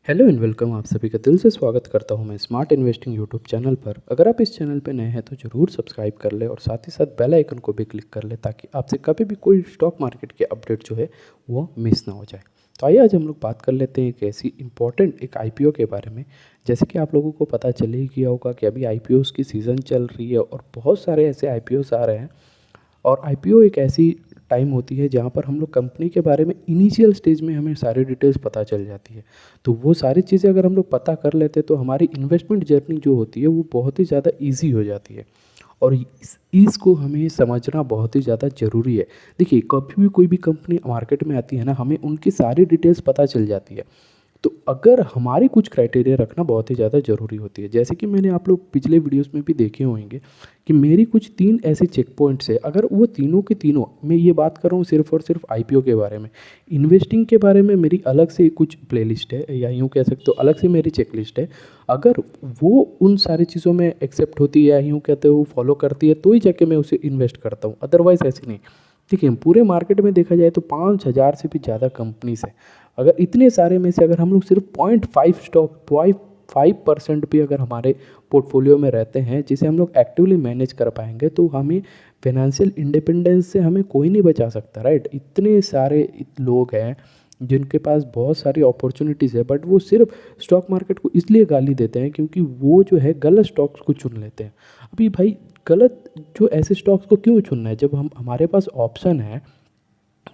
Hello and welcome. आप सभी का दिल से स्वागत करता हूं मैं स्मार्ट इन्वेस्टिंग यूट्यूब चैनल पर। अगर आप इस चैनल पर नए हैं तो ज़रूर सब्सक्राइब कर ले और साथ ही साथ बेल आइकन को भी क्लिक कर ले ताकि आपसे कभी भी कोई स्टॉक मार्केट के अपडेट जो है वो मिस ना हो जाए। तो आइए आज हम लोग बात कर लेते हैं एक ऐसी इंपॉर्टेंट एक आईपीओ के बारे में। जैसे कि आप लोगों को पता चल ही गया होगा कि अभी आईपीओज़ की सीज़न चल रही है और बहुत सारे ऐसे आईपीओज़ आ रहे हैं। और आईपीओ एक ऐसी टाइम होती है जहाँ पर हम लोग कंपनी के बारे में इनिशियल स्टेज में हमें सारी डिटेल्स पता चल जाती है। तो वो सारी चीज़ें अगर हम लोग पता कर लेते हैं तो हमारी इन्वेस्टमेंट जर्नी जो होती है वो बहुत ही ज़्यादा ईजी हो जाती है। और इस ईज़ को हमें समझना बहुत ही ज़्यादा ज़रूरी है। देखिए, कभी भी कोई भी कंपनी मार्केट में आती है ना, हमें उनकी सारी डिटेल्स पता चल जाती है। तो अगर हमारी कुछ क्राइटेरिया रखना बहुत ही ज़्यादा ज़रूरी होती है। जैसे कि मैंने आप लोग पिछले वीडियोस में भी देखे होंगे कि मेरी कुछ 3 ऐसे चेक पॉइंट्स है। अगर वो तीनों के तीनों, मैं ये बात कर रहा हूँ सिर्फ़ और सिर्फ आईपीओ के बारे में। इन्वेस्टिंग के बारे में मेरी अलग से कुछ प्लेलिस्ट है, या यूँ कह सकते हो अलग से मेरी चेकलिस्ट है। अगर वो उन सारी चीज़ों में एक्सेप्ट होती है या यूँ कहते हो फॉलो करती है तो ही जाके मैं उसे इन्वेस्ट करता हूँ, अदरवाइज़ ऐसे नहीं। देखिए, पूरे मार्केट में देखा जाए तो 5,000 से भी ज़्यादा कंपनीज़ हैं। अगर इतने सारे में से अगर हम लोग सिर्फ 0.5 स्टॉक 0.5% भी अगर हमारे पोर्टफोलियो में रहते हैं जिसे हम लोग एक्टिवली मैनेज कर पाएंगे तो हमें फाइनेंशियल इंडिपेंडेंस से हमें कोई नहीं बचा सकता, राइट। इतने सारे लोग हैं जिनके पास बहुत सारी अपॉर्चुनिटीज़ है, बट वो सिर्फ स्टॉक मार्केट को इसलिए गाली देते हैं क्योंकि वो जो है गलत स्टॉक्स को चुन लेते हैं। अभी भाई, गलत जो ऐसे स्टॉक्स को क्यों चुनना है जब हम हमारे पास ऑप्शन है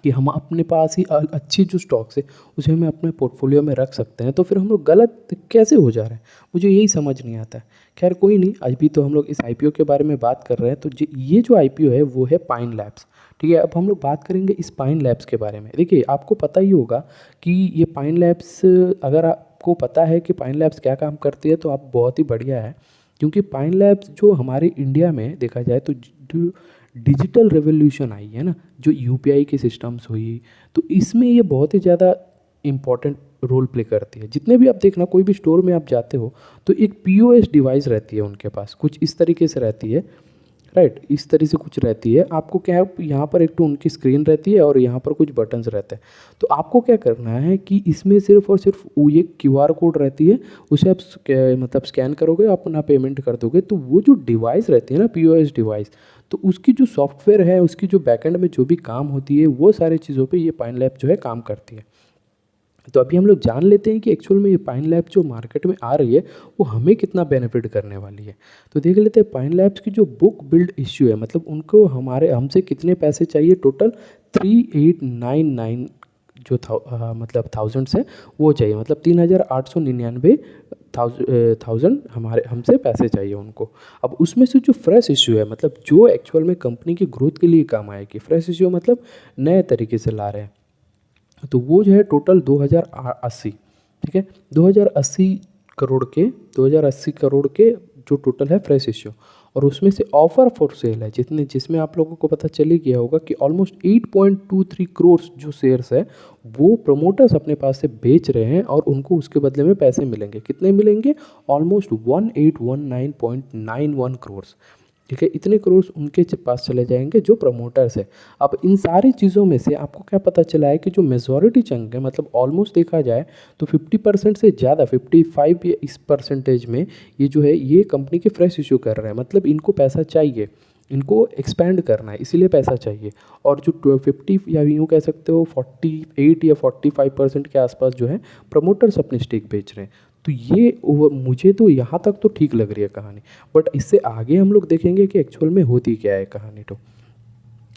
कि हम अपने पास ही अच्छी जो स्टॉक्स है उसे हमें अपने पोर्टफोलियो में रख सकते हैं, तो फिर हम लोग गलत कैसे हो जा रहे हैं, मुझे यही समझ नहीं आता है। खैर कोई नहीं, अभी तो हम लोग इस आईपीओ के बारे में बात कर रहे हैं। तो ये जो आईपीओ है वो है पाइन लैब्स। ठीक है, अब हम लोग बात करेंगे इस पाइन लैब्स के बारे में। देखिए, आपको पता ही होगा कि ये पाइन लैब्स, अगर आपको पता है कि पाइन लैब्स क्या काम करती है तो आप बहुत ही बढ़िया है। क्योंकि पाइन लैब्स जो हमारे इंडिया में देखा जाए तो जो डिजिटल रेवोल्यूशन आई है ना, जो यूपीआई की सिस्टम्स हुई, तो इसमें ये बहुत ही ज़्यादा इम्पॉर्टेंट रोल प्ले करती है। जितने भी आप देखना, कोई भी स्टोर में आप जाते हो तो एक पीओएस डिवाइस रहती है उनके पास, कुछ इस तरीके से रहती है, राइट। इस तरह से कुछ रहती है। आपको क्या है, यहाँ पर एक तो उनकी स्क्रीन रहती है और यहाँ पर कुछ बटन्स रहते हैं। तो आपको क्या करना है कि इसमें सिर्फ और सिर्फ वो ये क्यूआर कोड रहती है, उसे आप मतलब स्कैन करोगे, अपना पेमेंट कर दोगे, तो वो जो डिवाइस रहती है ना, पीओएस डिवाइस, तो उसकी जो सॉफ्टवेयर है, उसकी जो बैकएंड में जो भी काम होती है, वो सारी चीज़ों पे ये पाइन लैब जो है काम करती है। तो अभी हम लोग जान लेते हैं कि एक्चुअल में ये पाइन लैब जो मार्केट में आ रही है वो हमें कितना बेनिफिट करने वाली है। तो देख लेते हैं पाइन लैब्स की जो बुक बिल्ड इश्यू है, मतलब उनको हमसे कितने पैसे चाहिए। टोटल 3899 जो मतलब थाउजेंड्स है वो चाहिए, मतलब 3,899 थाउजेंड हमारे हमसे पैसे चाहिए उनको। अब उसमें से जो फ्रेश इश्यू है, मतलब जो एक्चुअल में कंपनी की ग्रोथ के लिए काम आएगी, फ्रेश इश्यू मतलब नए तरीके से ला रहे हैं, तो वो जो है टोटल 2080। ठीक है, 2080 करोड़ के 2080 करोड़ के जो टोटल है फ्रेश इश्यू। और उसमें से ऑफर फॉर सेल है जिसमें आप लोगों को पता चल ही गया होगा कि ऑलमोस्ट 8.23 करोड़ जो शेयर्स है वो प्रमोटर्स अपने पास से बेच रहे हैं और उनको उसके बदले में पैसे मिलेंगे। कितने मिलेंगे? ऑलमोस्ट 1819.91 करोड़। ठीक है, इतने करोड़ उनके पास चले जाएंगे जो प्रमोटर्स है। अब इन सारी चीज़ों में से आपको क्या पता चला है कि जो मेजॉरिटी चंक है, मतलब ऑलमोस्ट देखा जाए तो 50% से ज़्यादा, 55 या इस परसेंटेज में ये जो है ये कंपनी के फ्रेश इशू कर रहे हैं। मतलब इनको पैसा चाहिए, इनको एक्सपैंड करना है, इसीलिए पैसा चाहिए। और जो 50 या यूँ कह सकते हो 48 या 45% के आसपास जो है प्रमोटर्स अपने स्टेक बेच रहे हैं। तो ये मुझे तो यहाँ तक तो ठीक लग रही है कहानी। बट इससे आगे हम लोग देखेंगे कि एक्चुअल में होती क्या है कहानी। तो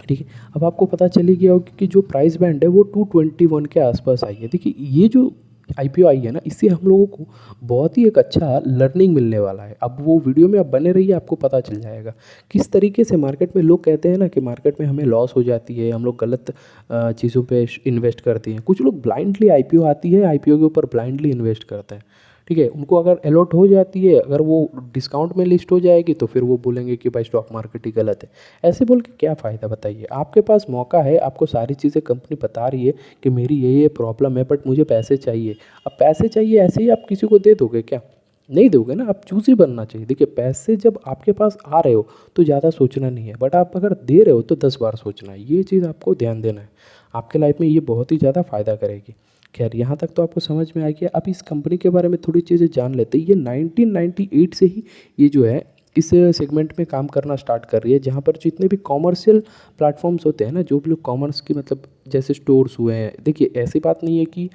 ठीक है, अब आपको पता चली गया होगा कि जो प्राइस बैंड है वो 221 के आसपास आई है। देखिए, ये जो आईपीओ आई है ना, इससे हम लोगों को बहुत ही एक अच्छा लर्निंग मिलने वाला है। अब वो वीडियो में आप बने रहिए, आपको पता चल जाएगा किस तरीके से मार्केट में लोग कहते हैं ना कि मार्केट में हमें लॉस हो जाती है, हम लोग गलत चीज़ों पे इन्वेस्ट करते हैं। कुछ लोग ब्लाइंडली, आईपीओ आती है, आईपीओ के ऊपर ब्लाइंडली इन्वेस्ट करते हैं। ठीक है, उनको अगर अलॉट हो जाती है, अगर वो डिस्काउंट में लिस्ट हो जाएगी तो फिर वो बोलेंगे कि भाई स्टॉक मार्केट ही गलत है। ऐसे बोल के क्या फ़ायदा बताइए। आपके पास मौका है, आपको सारी चीज़ें कंपनी बता रही है कि मेरी ये प्रॉब्लम है बट मुझे पैसे चाहिए। अब पैसे चाहिए ऐसे ही आप किसी को दे दोगे क्या? नहीं दोगे ना, आप चूज़ी बनना चाहिए। देखिए, पैसे जब आपके पास आ रहे हो तो ज़्यादा सोचना नहीं है, बट आप अगर दे रहे हो तो 10 बार सोचना है। ये चीज़ आपको ध्यान देना है, आपके लाइफ में ये बहुत ही ज़्यादा फ़ायदा करेगी। खैर यहाँ तक तो आपको समझ में आ गया। अब इस कंपनी के बारे में थोड़ी चीज़ें जान लेते हैं। ये 1998 से ही ये जो है इस सेगमेंट में काम करना स्टार्ट कर रही है, जहाँ पर जितने भी कॉमर्शियल प्लेटफॉर्म्स होते हैं ना, जो भी लोग कॉमर्स की मतलब जैसे स्टोर्स हुए हैं, देखिए ऐसी बात नहीं है कि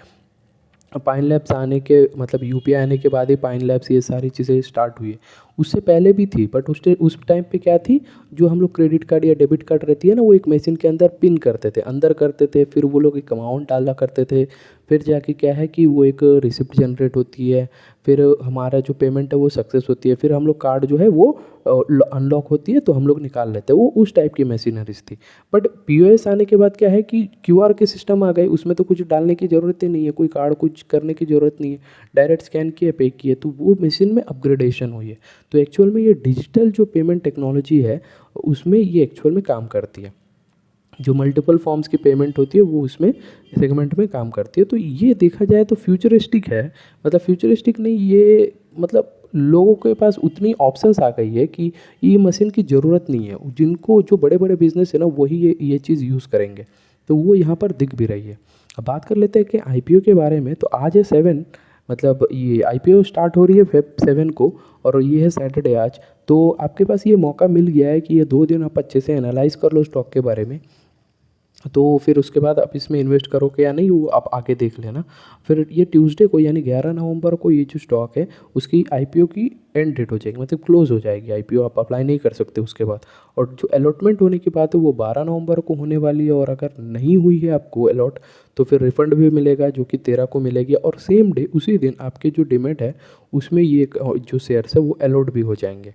पाइन लैब्स आने के मतलब यूपीआई आने के बाद ही पाइन लैब्स ये सारी चीज़ें स्टार्ट हुई है। उससे पहले भी थी, बट उस टाइम पे क्या थी, जो हम लोग क्रेडिट कार्ड या डेबिट कार्ड रहती है ना, वो एक मशीन के अंदर पिन करते थे, अंदर करते थे, फिर वो लोग एक अमाउंट डाला करते थे, फिर जाके क्या है कि वो एक रिसिप्ट जनरेट होती है, फिर हमारा जो पेमेंट है वो सक्सेस होती है, फिर हम लोग कार्ड जो है वो अनलॉक होती है तो हम लोग निकाल लेते हैं। वो उस टाइप की मशीनरीज थी। बट पीओएस आने के बाद क्या है कि क्यूआर के सिस्टम आ गए, उसमें तो कुछ डालने की ज़रूरत ही नहीं है, कोई कार्ड कुछ करने की ज़रूरत नहीं है, डायरेक्ट स्कैन किए पे किए, तो वो मशीन में अपग्रेडेशन हुई है। तो एक्चुअल में ये डिजिटल जो पेमेंट टेक्नोलॉजी है उसमें ये एक्चुअल में काम करती है। जो मल्टीपल फॉर्म्स की पेमेंट होती है वो उसमें सेगमेंट में काम करती है। तो ये देखा जाए तो फ्यूचरिस्टिक है, मतलब फ्यूचरिस्टिक नहीं, ये मतलब लोगों के पास उतनी ऑप्शंस आ गई है कि ये मशीन की ज़रूरत नहीं है। जिनको जो बड़े बड़े बिजनेस है ना वही ये चीज़ यूज़ करेंगे, तो वो यहाँ पर दिख भी रही है। अब बात कर लेते हैं कि आईपीओ के बारे में। तो आज है 7, मतलब ये आईपीओ स्टार्ट हो रही है Feb 7 को, और ये है सैटरडे आज। तो आपके पास ये मौका मिल गया है कि ये 2 दिन आप अच्छे से एनालाइज कर लो स्टॉक के बारे में। तो फिर उसके बाद आप इसमें इन्वेस्ट करोगे या नहीं वो आप आगे देख लेना। फिर ये ट्यूसडे को यानी 11 नवंबर को ये जो स्टॉक है उसकी आईपीओ की एंड डेट हो जाएगी, मतलब क्लोज हो जाएगी आईपीओ, आप अप्लाई नहीं कर सकते उसके बाद। और जो अलॉटमेंट होने की बात है वो 12 नवंबर को होने वाली है, और अगर नहीं हुई है आपको अलॉट तो फिर रिफंड भी मिलेगा जो कि 13 को मिलेगी, और सेम डे उसी दिन आपके जो डिमेट है उसमें ये जो शेयर्स है वो अलॉट भी हो जाएंगे।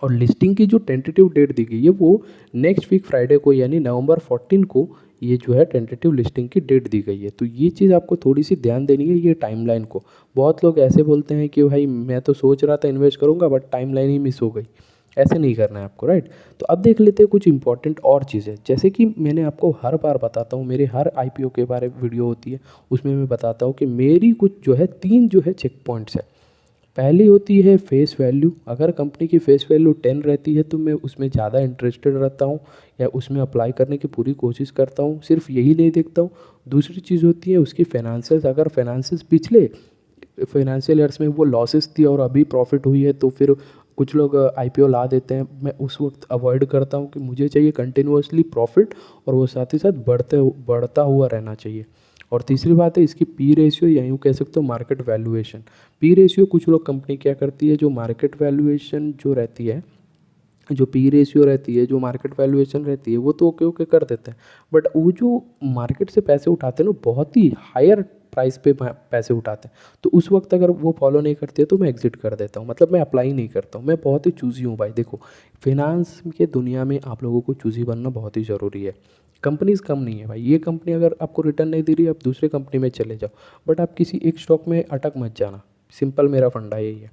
और लिस्टिंग की जो टेंटेटिव डेट दी गई है वो नेक्स्ट वीक फ्राइडे को यानी नवंबर 14 को ये जो है टेंटेटिव लिस्टिंग की डेट दी गई है। तो ये चीज़ आपको थोड़ी सी ध्यान देनी है ये टाइमलाइन को। बहुत लोग ऐसे बोलते हैं कि भाई मैं तो सोच रहा था इन्वेस्ट करूंगा बट टाइमलाइन ही मिस हो गई। ऐसे नहीं करना है आपको, राइट। तो अब देख लेते हैं कुछ इंपॉर्टेंट और चीज़ें, जैसे कि मैंने आपको हर बार बताता हूँ, मेरे हर आईपीओ के बारे में वीडियो होती है उसमें मैं बताता हूँ कि मेरी कुछ जो है 3 जो है चेक पॉइंट्स है। पहली होती है फेस वैल्यू। अगर कंपनी की फेस वैल्यू 10 रहती है तो मैं उसमें ज़्यादा इंटरेस्टेड रहता हूँ या उसमें अप्लाई करने की पूरी कोशिश करता हूँ, सिर्फ यही नहीं देखता हूँ। दूसरी चीज़ होती है उसकी फाइनेंशियल्स। अगर फाइनेंशियल्स पिछले फाइनेंशियल ईयर्स में वो लॉसेस थी और अभी प्रॉफिट हुई है तो फिर कुछ लोग आईपीओ ला देते हैं। मैं उस वक्त अवॉइड करता हूँ कि मुझे चाहिए कंटिन्यूअसली प्रॉफिट, और वो साथ ही साथ बढ़ता हुआ रहना चाहिए। और तीसरी बात है इसकी पी रेशियो, या यूँ कह सकते हो मार्केट वैल्यूएशन। पी रेशियो कुछ लोग कंपनी क्या करती है, जो मार्केट वैल्यूएशन जो रहती है, जो पी रेशियो रहती है, जो मार्केट वैल्यूएशन रहती है वो तो ओके ओके कर देते हैं, बट वो जो मार्केट से पैसे उठाते हैं ना बहुत ही हायर प्राइस पे पैसे उठाते हैं, तो उस वक्त अगर वो फॉलो नहीं करते तो मैं एग्जिट कर देता हूँ, मतलब मैं अप्लाई नहीं करता हूँ। मैं बहुत ही चूज़ी हूँ भाई। देखो फिनांस के दुनिया में आप लोगों को चूज़ी बनना बहुत ही ज़रूरी है। कंपनीज कम नहीं है भाई, ये कंपनी अगर आपको रिटर्न नहीं दे रही है आप दूसरे कंपनी में चले जाओ, बट आप किसी एक स्टॉक में अटक मत जाना। सिंपल मेरा फंडा यही है।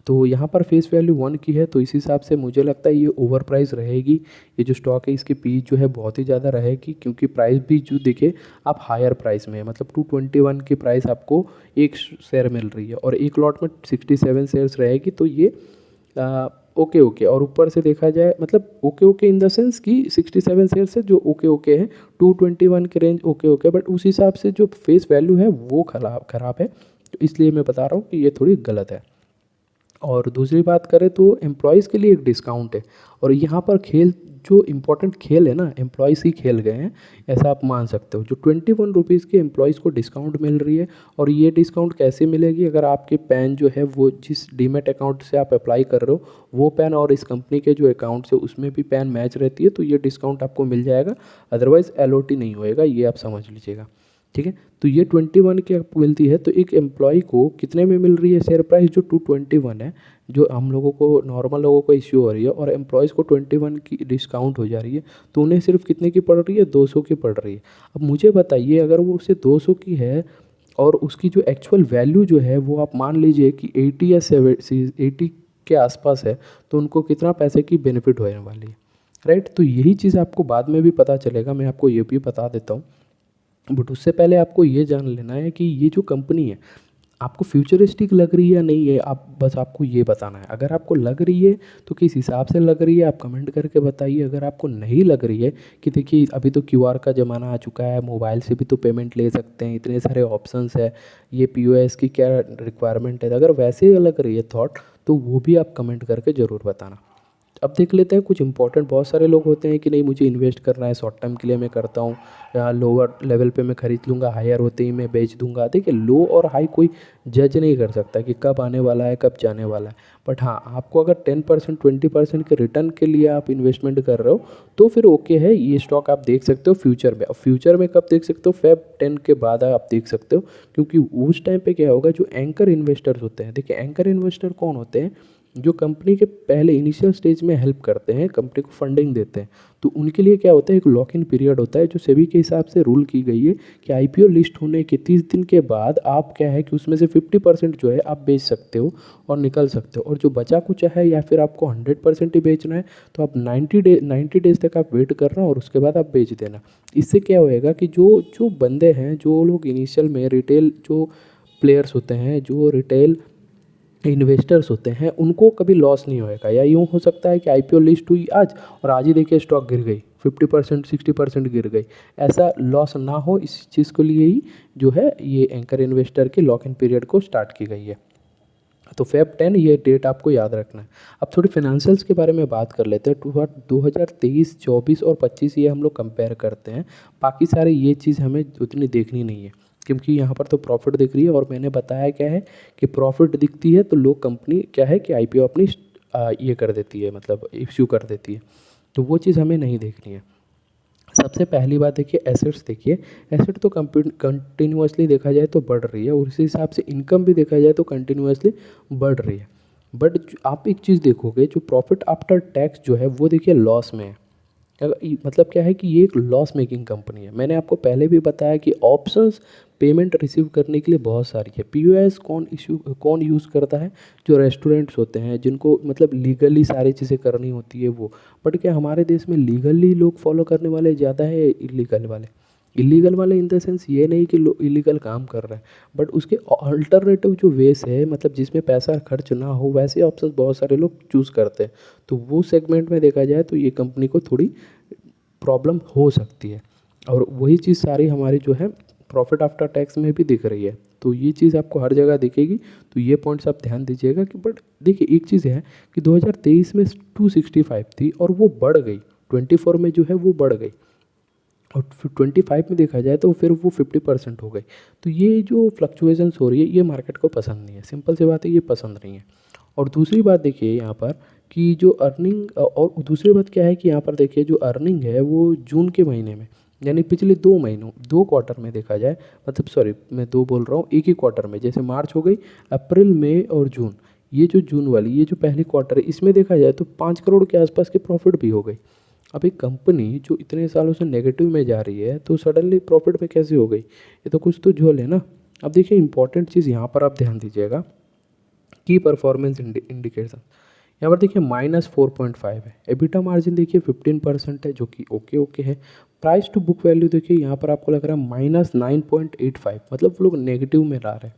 तो यहाँ पर फेस वैल्यू 1 की है, तो इस हिसाब से मुझे लगता है ये ओवर प्राइस रहेगी। ये जो स्टॉक है इसकी पी जो है बहुत ही ज़्यादा रहेगी, क्योंकि प्राइस भी जो दिखे आप हायर प्राइस में है, मतलब 221 की प्राइस आपको एक शेयर मिल रही है और एक लॉट में 67 शेयर्स रहेगी। तो ये ओके ओके। और ऊपर से देखा जाए मतलब okay okay in the sense कि 67 शेयर्स है जो ओके ओके है, 221 के रेंज ओके ओके, बट उस हिसाब से जो फेस वैल्यू है वो खराब है, तो इसलिए मैं बता रहा हूँ कि ये थोड़ी गलत है। और दूसरी बात करें तो एम्प्लॉयज़ के लिए एक डिस्काउंट है, और यहाँ पर खेल जो इम्पोर्टेंट खेल है ना एम्प्लॉयज़ ही खेल गए हैं, ऐसा आप मान सकते हो। जो 21 रुपीज़ के एम्प्लॉयज़ को डिस्काउंट मिल रही है, और ये डिस्काउंट कैसे मिलेगी, अगर आपके पैन जो है वो जिस डीमेट अकाउंट से आप अप्लाई कर रहे हो वो पैन और इस कंपनी के जो अकाउंट है उसमें भी पैन मैच रहती है तो ये डिस्काउंट आपको मिल जाएगा, अदरवाइज़ एलओटी नहीं होएगा, ये आप समझ लीजिएगा। ठीक है, तो ये 21 की आपको मिलती है, तो एक एम्प्लॉय को कितने में मिल रही है शेयर प्राइस, जो 221 है, जो हम लोगों को नॉर्मल लोगों को इश्यू हो रही है, और एम्प्लॉयज़ को 21 की डिस्काउंट हो जा रही है, तो उन्हें सिर्फ कितने की पड़ रही है, 200 की पड़ रही है। अब मुझे बताइए अगर वो उसे 200 की है और उसकी जो एक्चुअल वैल्यू जो है वो आप मान लीजिए कि 80 या 80 के आसपास है, तो उनको कितना पैसे की बेनिफिट होने वाली है, राइट। तो यही चीज़ आपको बाद में भी पता चलेगा, मैं आपको ये भी बता देता हूँ, बट उससे पहले आपको ये जान लेना है कि ये जो कंपनी है आपको फ्यूचरिस्टिक लग रही है या नहीं है, आप बस आपको ये बताना है। अगर आपको लग रही है तो किस हिसाब से लग रही है आप कमेंट करके बताइए। अगर आपको नहीं लग रही है कि देखिए अभी तो क्यूआर का ज़माना आ चुका है, मोबाइल से भी तो पेमेंट ले सकते हैं, इतने सारे ऑप्शंस है, ये पीओएस की क्या रिक्वायरमेंट है, अगर वैसे लग रही है थॉट तो वो भी आप कमेंट करके ज़रूर बताना। अब देख लेते हैं कुछ इंपॉर्टेंट। बहुत सारे लोग होते हैं कि नहीं मुझे इन्वेस्ट करना है, शॉर्ट टर्म के लिए मैं करता हूँ, या लोअर लेवल पे मैं खरीद लूँगा, हायर होते ही मैं बेच दूंगा। देखिए लो और हाई कोई जज नहीं कर सकता कि कब आने वाला है कब जाने वाला है। बट हाँ, आपको अगर 10% 20% के रिटर्न के लिए आप इन्वेस्टमेंट कर रहे हो तो फिर ओके है, ये स्टॉक आप देख सकते हो फ्यूचर में। अब फ्यूचर में कब देख सकते हो, Feb 10 के बाद आप देख सकते हो, क्योंकि उस टाइम पे क्या होगा, जो एंकर इन्वेस्टर्स होते हैं, देखिए एंकर इन्वेस्टर कौन होते हैं, जो कंपनी के पहले इनिशियल स्टेज में हेल्प करते हैं, कंपनी को फंडिंग देते हैं। तो उनके लिए क्या होता है, एक लॉक इन पीरियड होता है जो सेबी के हिसाब से रूल की गई है कि आईपीओ लिस्ट होने के 30 दिन के बाद आप क्या है कि उसमें से 50% जो है आप बेच सकते हो और निकल सकते हो, और जो बचा कुछ है या फिर आपको 100% ही बेचना है तो आप 90 डेज तक आप वेट करना और उसके बाद आप बेच देना। इससे क्या होएगा कि जो जो बंदे हैं, जो लोग इनिशियल में रिटेल जो प्लेयर्स होते हैं, जो रिटेल इन्वेस्टर्स होते हैं, उनको कभी लॉस नहीं होएगा। या यूँ हो सकता है कि आईपीओ लिस्ट हुई आज और आज ही देखिए स्टॉक गिर गई 50% 60% गिर गई, ऐसा लॉस ना हो इस चीज़ के लिए ही जो है ये एंकर इन्वेस्टर के लॉक इन पीरियड को स्टार्ट की गई है। तो Feb 10 ये डेट आपको याद रखना है। अब थोड़ी फाइनेंशियल्स के बारे में बात कर लेते हैं। 2023 24 और 25 ये हम लोग कंपेयर करते हैं। बाकी सारे ये चीज़ हमें उतनी देखनी नहीं है, क्योंकि यहाँ पर तो प्रॉफिट दिख रही है और मैंने बताया क्या है कि प्रॉफिट दिखती है तो लोग कंपनी क्या है कि आईपीओ अपनी ये कर देती है, मतलब इश्यू कर देती है। तो वो चीज़ हमें नहीं देखनी है। सबसे पहली बात देखिए एसेट्स, देखिए एसेट तो कंटिन्यूअसली देखा जाए तो बढ़ रही है, और उसी हिसाब से इनकम भी देखा जाए तो कंटिन्यूअसली बढ़ रही है। बट आप एक चीज़ देखोगे, जो प्रॉफिट आफ्टर टैक्स जो है वो देखिए लॉस में है। मतलब क्या है कि ये एक लॉस मेकिंग कंपनी है। मैंने आपको पहले भी बताया कि ऑप्शंस पेमेंट रिसीव करने के लिए बहुत सारी है। पीओएस कौन यूज़ करता है, जो रेस्टोरेंट्स होते हैं, जिनको मतलब लीगली सारी चीज़ें करनी होती है वो। बट क्या हमारे देश में लीगली लोग फॉलो करने वाले ज़्यादा है इलीगल वाले? इलीगल वाले इन द सेंस ये नहीं कि लोग इलीगल काम कर रहे हैं, बट उसके अल्टरनेटिव जो वेस है, मतलब जिसमें पैसा खर्च ना हो, वैसे ऑप्शन बहुत सारे लोग चूज़ करते हैं। तो वो सेगमेंट में देखा जाए तो ये कंपनी को थोड़ी प्रॉब्लम हो सकती है, और वही चीज़ सारी हमारी जो है प्रॉफिट आफ्टर टैक्स में भी दिख रही है। तो ये चीज़ आपको हर जगह दिखेगी, तो ये पॉइंट्स आप ध्यान दीजिएगा कि बट देखिए एक चीज़ है कि 2023 में 265 थी और वो बढ़ गई, 24 में जो है वो बढ़ गई, और फिर 25 में देखा जाए तो फिर वो 50% हो गई। तो ये जो फ्लक्चुएशंस हो रही है ये मार्केट को पसंद नहीं है, सिंपल सी बात है, ये पसंद नहीं है। और दूसरी बात देखिए यहाँ पर कि जो अर्निंग, और दूसरी बात क्या है कि यहाँ पर देखिए जो अर्निंग है वो जून के महीने में, यानी पिछले 2 महीनों 2 क्वार्टर में देखा जाए, मतलब सॉरी मैं दो बोल रहा हूँ, एक ही क्वार्टर में, जैसे मार्च हो गई, अप्रैल मई और जून, ये जो जून वाली ये जो पहली क्वार्टर है इसमें देखा जाए तो 5 करोड़ के आसपास की प्रॉफिट भी हो गई। अब एक कंपनी जो इतने सालों से नेगेटिव में जा रही है तो सडनली प्रॉफिट में कैसे हो गई, ये तो कुछ तो झोल है ना। अब देखिए इंपॉर्टेंट चीज़ यहाँ पर आप ध्यान दीजिएगा, की परफॉर्मेंस इंडिकेशन। यहाँ पर देखिए -4.5 है, एबिटा मार्जिन देखिए 15% है, जो कि ओके ओके है। प्राइस टू बुक वैल्यू देखिए यहाँ पर आपको लग रहा है -9.85, मतलब वो लोग नेगेटिव में ला रहे हैं।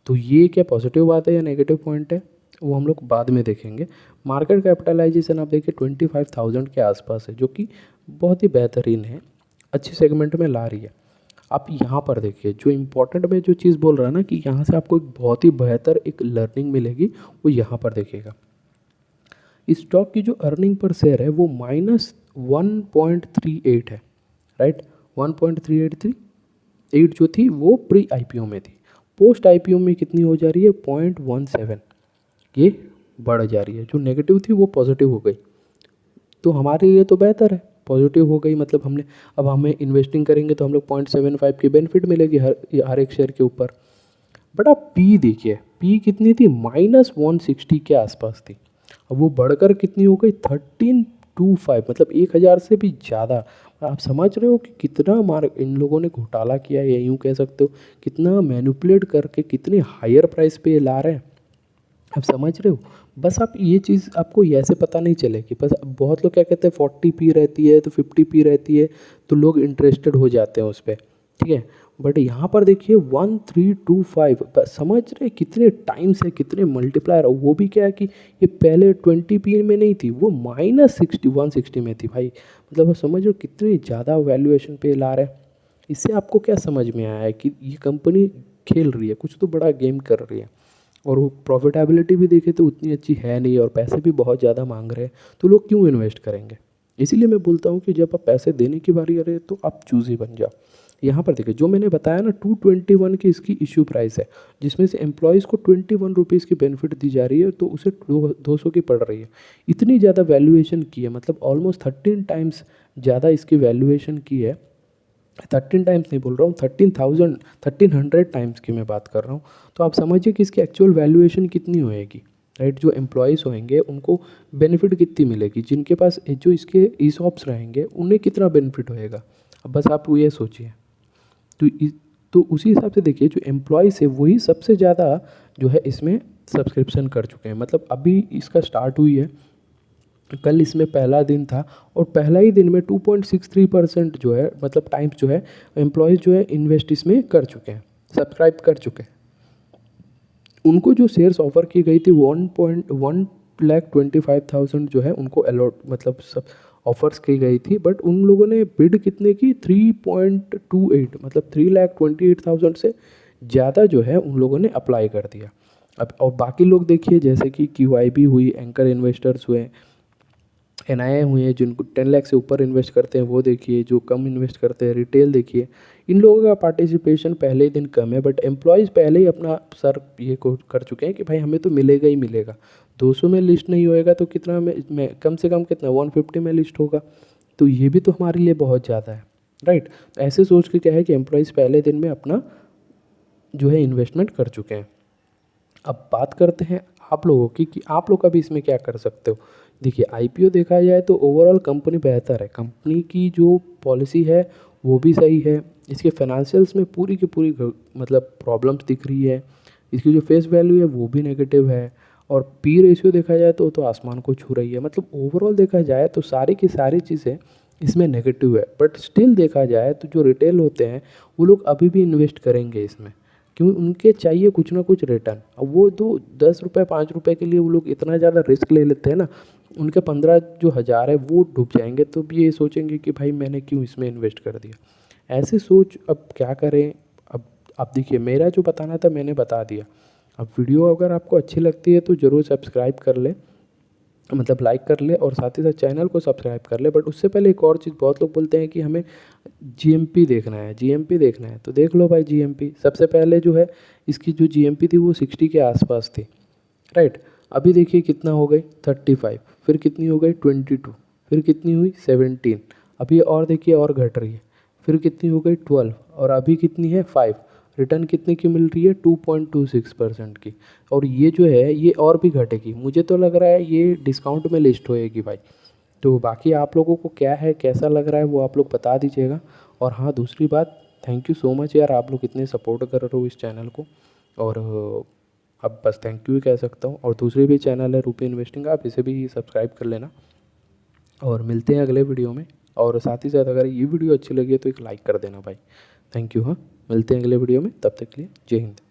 तो ये क्या पॉजिटिव बात है या नेगेटिव पॉइंट है, वो हम लोग बाद में देखेंगे। मार्केट कैपिटलाइजेशन आप देखिए 25,000 के आसपास है, जो कि बहुत ही बेहतरीन है, अच्छी सेगमेंट में ला रही है। आप यहाँ पर देखिए जो इम्पोर्टेंट में जो चीज़ बोल रहा है ना कि यहाँ से आपको एक बहुत ही बेहतर एक लर्निंग मिलेगी, वो यहाँ पर देखिएगा। इस स्टॉक की जो अर्निंग पर शेयर है वो -1.38 है, राइट। 1.383 जो थी वो प्री आईपीओ में थी, पोस्ट आईपीओ में कितनी हो जा रही है 0.17, ये बढ़ जा रही है। जो नेगेटिव थी वो पॉजिटिव हो गई, तो हमारे लिए तो बेहतर है, पॉजिटिव हो गई, मतलब हमने अब हमें इन्वेस्टिंग करेंगे तो हम लोग 0.75 की बेनिफिट मिलेगी हर एक शेयर के ऊपर। बट आप पी देखिए, पी कितनी थी -160 के आसपास थी, अब वो बढ़कर कितनी हो गई 1325, मतलब 1000 से भी ज़्यादा। आप समझ रहे हो कि कितना इन लोगों ने घोटाला किया है, या यूँ कह सकते हो कितना मैनिपुलेट करके कितनी हायर प्राइस पे ला रहे हैं, आप समझ रहे हो। बस आप ये चीज़ आपको ऐसे पता नहीं चलेगी, बस बहुत लोग क्या कहते हैं 40 पी रहती है तो 50 पी रहती है, तो लोग इंटरेस्टेड हो जाते हैं उस पर, ठीक है। बट यहाँ पर देखिए 1325, समझ रहे कितने टाइम्स है, कितने मल्टीप्लायर, वो भी क्या है कि ये पहले 20p में नहीं थी, वो -160 में थी भाई। मतलब समझ रहे हो कितनी ज़्यादा वैल्यूएशन पे ला रहे हैं। इससे आपको क्या समझ में आया है कि ये कंपनी खेल रही है, कुछ तो बड़ा गेम कर रही है। और वो प्रॉफिटेबिलिटी भी देखे तो उतनी अच्छी है नहीं, और पैसे भी बहुत ज़्यादा मांग रहे हैं, तो लोग क्यों इन्वेस्ट करेंगे। इसीलिए मैं बोलता हूँ कि जब आप पैसे देने की बारी आ रही है तो आप चूज़ी बन जाओ। यहाँ पर देखिए जो मैंने बताया ना, 221 की इसकी इशू प्राइस है, जिसमें से एम्प्लॉयज़ को 21 रुपीज़ की बेनिफिट दी जा रही है, तो उसे 200 की पड़ रही है। इतनी ज़्यादा वैल्यूएशन की है, मतलब ऑलमोस्ट 13 टाइम्स ज़्यादा इसकी वैल्यूएशन की है। 13 टाइम्स नहीं बोल रहा हूँ, 1300 टाइम्स की मैं बात कर रहा हूँ। तो आप समझिए कि इसकी एक्चुअल वैल्यूएशन कितनी होएगी, राइट। जो एम्प्लॉयज़ होंगे उनको बेनिफिट कितनी मिलेगी, जिनके पास जो इसके ईसॉप्स रहेंगे उन्हें कितना बेनिफिट होएगा। अब बस आप ये सोचिए। तो तो उसी हिसाब से देखिए जो एम्प्लॉयज़ है वही सबसे ज़्यादा जो है इसमें सब्सक्रिप्शन कर चुके हैं। मतलब अभी इसका स्टार्ट हुई है, कल इसमें पहला दिन था, और पहला ही दिन में 2.63% जो है, मतलब टाइम्स जो है एम्प्लॉयज़ जो है इन्वेस्ट इसमें कर चुके हैं, सब्सक्राइब कर चुके हैं। उनको जो शेयर्स ऑफर की गई थी 1,25,000 जो है उनको अलॉट, मतलब सब ऑफर्स की गई थी, बट उन लोगों ने बिड कितने की 3.28, मतलब 3,28,000 से ज़्यादा जो है उन लोगों ने अप्लाई कर दिया। अब और बाकी लोग देखिए जैसे कि QIB हुई, एंकर इन्वेस्टर्स हुए, NII हुए हैं, जिनको 10 लाख से ऊपर इन्वेस्ट करते हैं वो देखिए, जो कम इन्वेस्ट करते हैं रिटेल देखिए, इन लोगों का पार्टिसिपेशन पहले ही दिन कम है। बट एम्प्लॉयज़ पहले ही अपना सर ये को कर चुके हैं कि भाई हमें तो मिलेगा ही मिलेगा। 200 में लिस्ट नहीं होएगा तो कितना में कम से कम कितना 150 में लिस्ट होगा, तो ये भी तो हमारे लिए बहुत ज़्यादा है, राइट। ऐसे सोच के क्या है कि एम्प्लॉयज़ पहले दिन में अपना जो है इन्वेस्टमेंट कर चुके हैं। अब बात करते हैं आप लोगों की कि आप लोग अभी इसमें क्या कर सकते हो। देखिए IPO देखा जाए तो ओवरऑल कंपनी बेहतर है, कंपनी की जो पॉलिसी है वो भी सही है, इसके फाइनेंशियल्स में पूरी की पूरी मतलब प्रॉब्लम्स दिख रही है, इसकी जो फेस वैल्यू है वो भी नेगेटिव है, और पी रेशियो देखा जाए तो आसमान को छू रही है। मतलब ओवरऑल देखा जाए तो सारी की सारी चीज़ें इसमें नेगेटिव है। बट स्टिल देखा जाए तो जो रिटेल होते हैं वो लोग अभी भी इन्वेस्ट करेंगे इसमें, क्योंकि उनके चाहिए कुछ ना कुछ रिटर्न। अब वो तो 10 रुपये 5 रुपये के लिए वो लोग इतना ज़्यादा रिस्क ले लेते हैं ना, उनके 15 जो हज़ार है वो डूब जाएंगे, तो भी ये सोचेंगे कि भाई मैंने क्यों इसमें इन्वेस्ट कर दिया। ऐसी सोच अब क्या करें। अब आप देखिए मेरा जो बताना था मैंने बता दिया। अब वीडियो अगर आपको अच्छी लगती है तो ज़रूर सब्सक्राइब कर ले, मतलब लाइक कर ले, और साथ ही साथ चैनल को सब्सक्राइब कर ले। बट उससे पहले एक और चीज़, बहुत लोग बोलते हैं कि हमें GMP देखना है, GMP देखना है, तो देख लो भाई GMP। सबसे पहले जो है इसकी जो GMP थी वो 60 के आसपास थी, राइट। अभी देखिए कितना हो गई 35, फिर कितनी हो गई 22, फिर कितनी हुई 17, अभी और देखिए और घट रही है, फिर कितनी हो गई 12, और अभी कितनी है 5। रिटर्न कितने की मिल रही है 2.26% की। और ये जो है ये और भी घटेगी, मुझे तो लग रहा है ये डिस्काउंट में लिस्ट होएगी भाई। तो बाकी आप लोगों को क्या है, कैसा लग रहा है वो आप लोग बता दीजिएगा। और हाँ दूसरी बात, थैंक यू सो मच यार, आप लोग इतने सपोर्ट कर रहे हो इस चैनल को। और अब बस थैंक यू ही कह सकता हूँ। और दूसरी भी चैनल है रूपी इन्वेस्टिंग, आप इसे भी सब्सक्राइब कर लेना। और मिलते हैं अगले वीडियो में। और साथ ही साथ अगर ये वीडियो अच्छी लगी है तो एक लाइक कर देना भाई। Thank you. हाँ, मिलते हैं अगले वीडियो में, तब तक के लिए जय हिंद।